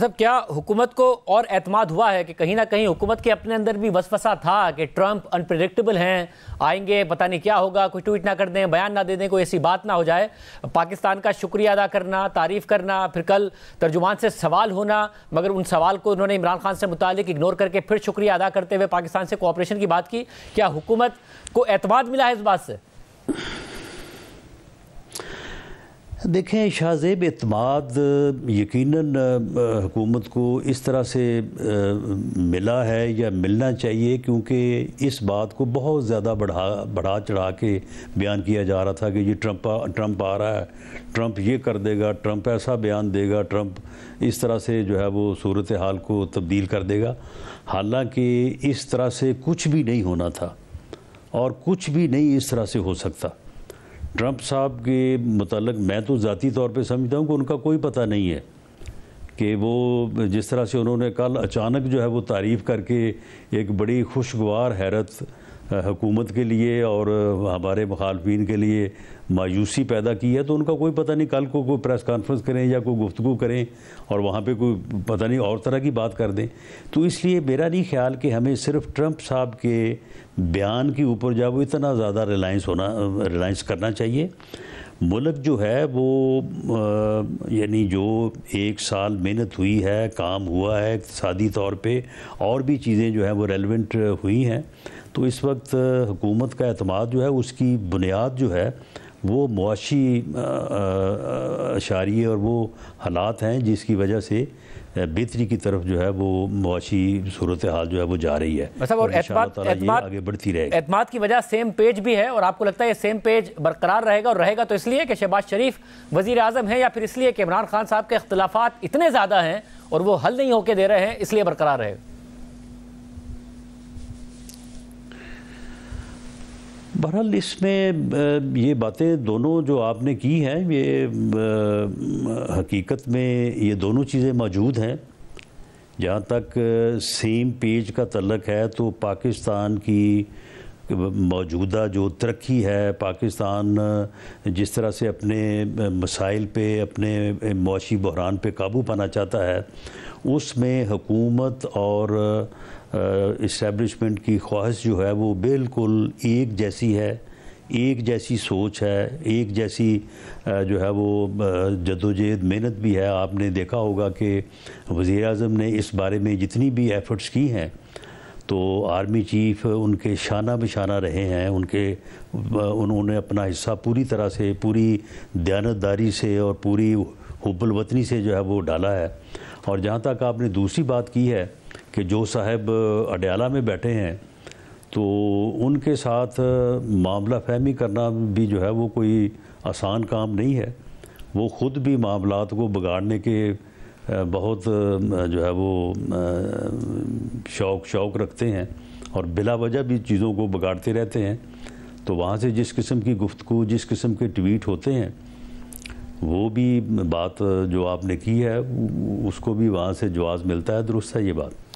सब क्या हुकूमत को और एतमाद हुआ है कि कहीं ना कहीं हुकूमत के अपने अंदर भी वसवसा था कि ट्रंप अनप्रेडिक्टेबल हैं, आएंगे पता नहीं क्या होगा, कोई ट्वीट ना कर दें, बयान ना दे दें, कोई ऐसी बात ना हो जाए। पाकिस्तान का शुक्रिया अदा करना, तारीफ़ करना, फिर कल तर्जुमान से सवाल होना, मगर उन सवाल को उन्होंने इमरान खान से मुतालिक इग्नोर करके फिर शुक्रिया अदा करते हुए पाकिस्तान से कोऑपरेशन की बात की। क्या हुकूमत को एतमाद मिला है इस बात से? देखें, शाहज़ेब एतमाद यकीनन हुकूमत को इस तरह से मिला है या मिलना चाहिए, क्योंकि इस बात को बहुत ज़्यादा बढ़ा चढ़ा के बयान किया जा रहा था कि ये ट्रंप आ रहा है, ट्रंप ये कर देगा, ट्रंप ऐसा बयान देगा, ट्रंप इस तरह से जो है वो सूरत हाल को तब्दील कर देगा। हालांकि इस तरह से कुछ भी नहीं होना था और कुछ भी नहीं इस तरह से हो सकता। ट्रंप साहब के मुताल्लिक़ मैं तो ज़ाती तौर पे समझता हूँ कि उनका कोई पता नहीं है कि वो जिस तरह से उन्होंने कल अचानक जो है वो तारीफ़ करके एक बड़ी खुशगवार हैरत हुकूमत के लिए और हमारे मुखालफिन के लिए मायूसी पैदा की है, तो उनका कोई पता नहीं कल को कोई प्रेस कॉन्फ्रेंस करें या कोई गुफ्तगू करें और वहाँ पे कोई पता नहीं और तरह की बात कर दें। तो इसलिए मेरा नहीं ख्याल कि हमें सिर्फ ट्रंप साहब के बयान के ऊपर जो वो इतना ज़्यादा रिलायंस करना चाहिए। मुल्क जो है वो यानी जो एक साल मेहनत हुई है, काम हुआ है इक़्तिसादी तौर पे, और भी चीज़ें जो हैं वो रेलेवेंट हुई हैं, तो इस वक्त हुकूमत का एतमाद जो है उसकी बुनियाद जो है वो मुआशी अशारिये और वो हालात हैं जिसकी वजह से बेहतरी की तरफ जो है वो मुआशी सूरत हाल जो है वो जा रही है। मतलब और एतमाद आगे बढ़ती रहेगी। एतमाद की वजह सेम पेज भी है, और आपको लगता है ये सेम पेज बरकरार रहेगा? और रहेगा तो इसलिए कि शहबाज शरीफ वज़ीर आज़म है, या फिर इसलिए कि इमरान खान साहब के इख्तिलाफात इतने ज़्यादा हैं और वो हल नहीं होके दे रहे हैं, इसलिए बरकरार रहेगा? बहरहाल इसमें ये बातें दोनों जो आपने की हैं ये हकीकत में ये दोनों चीज़ें मौजूद हैं। जहाँ तक सेम पेज का तल्लक है तो पाकिस्तान की मौजूदा जो तरक्की है, पाकिस्तान जिस तरह से अपने मसाइल पे, अपने मुआशी बहरान पे काबू पाना चाहता है, उसमें हुकूमत और इस्टेब्लिशमेंट की ख्वाहिश जो है वो बिल्कुल एक जैसी है, एक जैसी सोच है, एक जैसी जो है वो जद्दोजहद मेहनत भी है। आपने देखा होगा कि वज़ीर आज़म ने इस बारे में जितनी भी एफ़र्ट्स की हैं तो आर्मी चीफ़ उनके शाना बिशाना रहे हैं, उन्होंने अपना हिस्सा पूरी तरह से, पूरी दयानतदारी से और पूरी हुब्बुल वतनी से जो है वो डाला है। और जहाँ तक आपने दूसरी बात की है कि जो साहब अडयाला में बैठे हैं तो उनके साथ मामला फहमी करना भी जो है वो कोई आसान काम नहीं है। वो ख़ुद भी मामलात को बिगाड़ने के बहुत जो है वो शौक़ रखते हैं और बिला वजह भी चीज़ों को बिगाड़ते रहते हैं। तो वहाँ से जिस किस्म की गुफ्तगू, जिस किस्म के ट्वीट होते हैं, वो भी बात जो आपने की है उसको भी वहाँ से जवाब मिलता है। दुरुस्त है ये बात।